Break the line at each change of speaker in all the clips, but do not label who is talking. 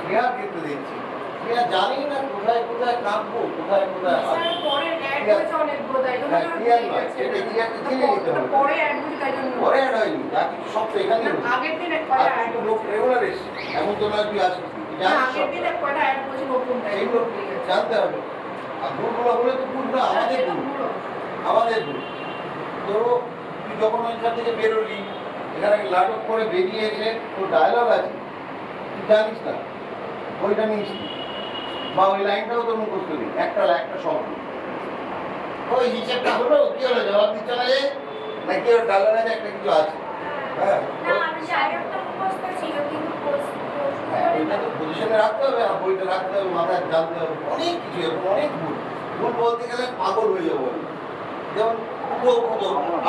শ্রেয়া খেতে দেখছি, শ্রেয়া জানি না কোথায় কোথায় কাঁদবো, কোথায় কোথায়
পরে অ্যাড হয়েছে অনেকগুলো, তাই জন্য
ক্লিয়ার নয়, সেটা ক্লিয়ারটা চিনে নিতে হবে।
পরে অ্যাড হয়েছে তাই জন্য
পরে অ্যাড হয়নি, যা কিছু সব তো এখানে
আগের দিন এক কয়টা অ্যাড
লোক রেগুলার এসছে, এমন তো নয় তুই আসবি,
আগের দিন এক কয়টা অ্যাড হয়েছে নতুন,
সেইগুলো জানতে হবে। আর ভুলগুলো হলে তো ভুল না, আমাদের ভুল, আমাদের ভুল। তো তুই যখন ওইখান থেকে বেরোলি, এখানে নাটক করে বেরিয়ে এসে তোর ডায়লগ আছে, তুই জানিস না ওইটা নিস বা ওই লাইনটাও তোর মুখস্থ নেই, একটা শব্দ, ওই হিসেবটা হলো কি হলো, জবাব দিচ্ছ না যে নাকি ওর ডায়লগ আছে একটা কিছু আছে। হ্যাঁ ওইটা তো পজিশনে রাখতে হবে, আর বইটা রাখতে হবে, মাথায় জানতে হবে, অনেক কিছু এরকম অনেক ভুল বলতে গেলে পাগল হয়ে যাবো। যেমন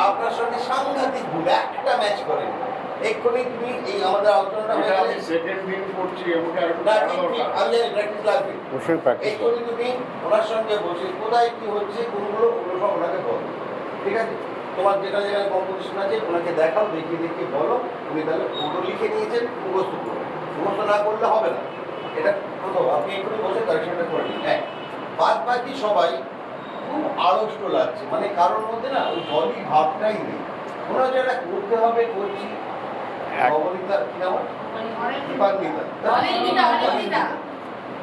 আপনার সঙ্গে সাংঘাতিক ভুল একটা ম্যাচ করে এক্ষুনি তুমি এই আমাদের আলোচনাটা হয়ে গেলে
সেকেন্ড দিন করছি আমাকে আর
আমি জানি প্র্যাকটিস লাগবে, এক্ষুনি তুমি ওনার সঙ্গে বসে কোথায় কি হচ্ছে কোনগুলো ওগুলো সব ওনাকে বলো, ঠিক আছে? তোমার যেটা যেখানে কম্পোজিশন আছে ওনাকে দেখাও, দেখিয়ে বলো, উনি তাহলে ওগুলো লিখে নিয়েছেন, মুখস্থ করো, মুখস্থ না করলে হবে না। এটা প্রথম আপনি এক্ষুনি বসে কারেকশনটা করে নিন। হ্যাঁ, বাদ বাকি সবাই খুব আড়ষ্ট লাগছে, মানে কারোর মধ্যে না ওই জলই ভাবটাই নেই, মনে হচ্ছে এটা করতে হবে, করছি। অবনীতা কি নাম?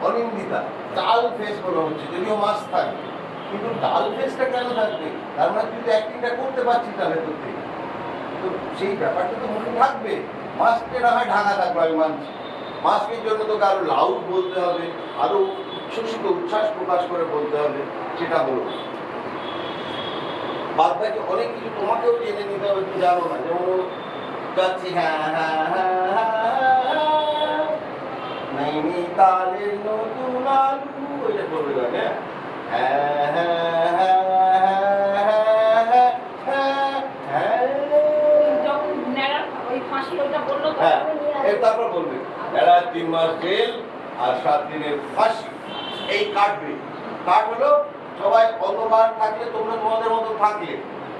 অনিন্দিতা ডাল ফেস মনে হচ্ছে, যদিও মাছ থাকবে, কিন্তু ডাল ফেসটা কেন থাকবে? তার মানে তুই তো অ্যাক্টিংটা করতে পারছিস না ভেতর থেকে, তো সেই ব্যাপারটা তো মনে থাকবে। মাস্কে না হয় ঢাকা থাকবে, আমি মানছি, মাস্কের জন্য তোকে আরো লাউড বলতে হবে, আরো উচ্ছ্বসিত উচ্ছ্বাস প্রকাশ করে বলতে হবে, সেটা হলো। বাদ বাকি অনেক কিছু তোমাকেও জেনে নিতে হবে, তুমি জানো না, যেমন যাচ্ছি নৈনিতালের নতুন আলু, ওইটা করবে গানে, তারপর বলবে 3 মাস জেল আর 7 দিনের ফাঁসি। এই কাটবে, কাট হলো সবাই অন্ধকার থাকলে, তোমরা তোমাদের মতো থাকলে,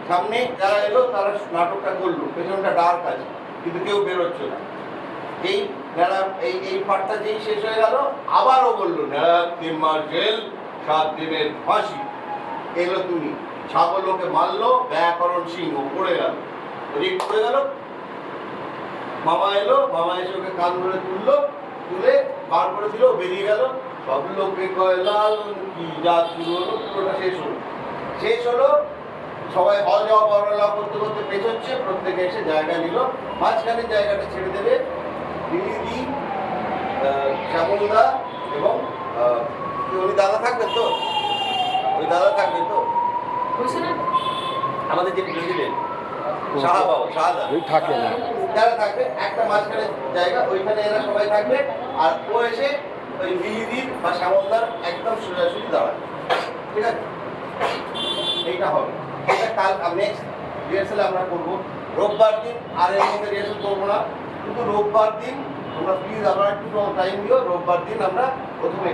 সামনে যারা এলো তারা নাটকটা করলো, পেছনটা ডার্ক আছে কিন্তু কেউ বেরোচ্ছে না। এই এই পার্টটা যেই শেষ হয়ে গেল, আবারও বললো 3 মাস জেল 7 দিনের ফাঁসি। এলো তুমি, ছাগল ওকে মারলো, ব্যাকরণ সিংহ পড়ে গেল, রিক পড়ে গেল, মামা এলো, মামা এসে ওকে কান ধরে তুললো, তুলে বার করে দিল, বেরিয়ে গেল, সব লোককে কয় লাল কি যা শুরু হলো, পুরোটা শেষ হলো। সবাই হল যাওয়া বড়লা করতে করতে পেছচ্ছে, প্রত্যেকে এসে জায়গা নিল, মাঝখানে জায়গাটা ছেড়ে দেবে দিদি, শ্যামলদা এবং উনি দাদা থাকবেন তো, ওই দাদা থাকবেন তো, আমাদের যে প্রেসিডেন্ট শাহবাবু, শাহদা থাকে না, যারা থাকবে একটা মাঝখানে জায়গা, ওইখানে এরা সবাই থাকবে, আর ও এসে ওই দিদির বা শ্যামলদার একদম সোজাসুজি দাঁড়াবে, ঠিক আছে? এইটা হবে, এটা কাল নেক্সট রিহার্সালে আমরা করবো রোববার দিন, আর এর মধ্যে রিহার্সাল করবো না, কিন্তু রোববার দিন তোমরা প্লিজ আমরা একটু টাইম দিও, রোববার দিন আমরা প্রথমে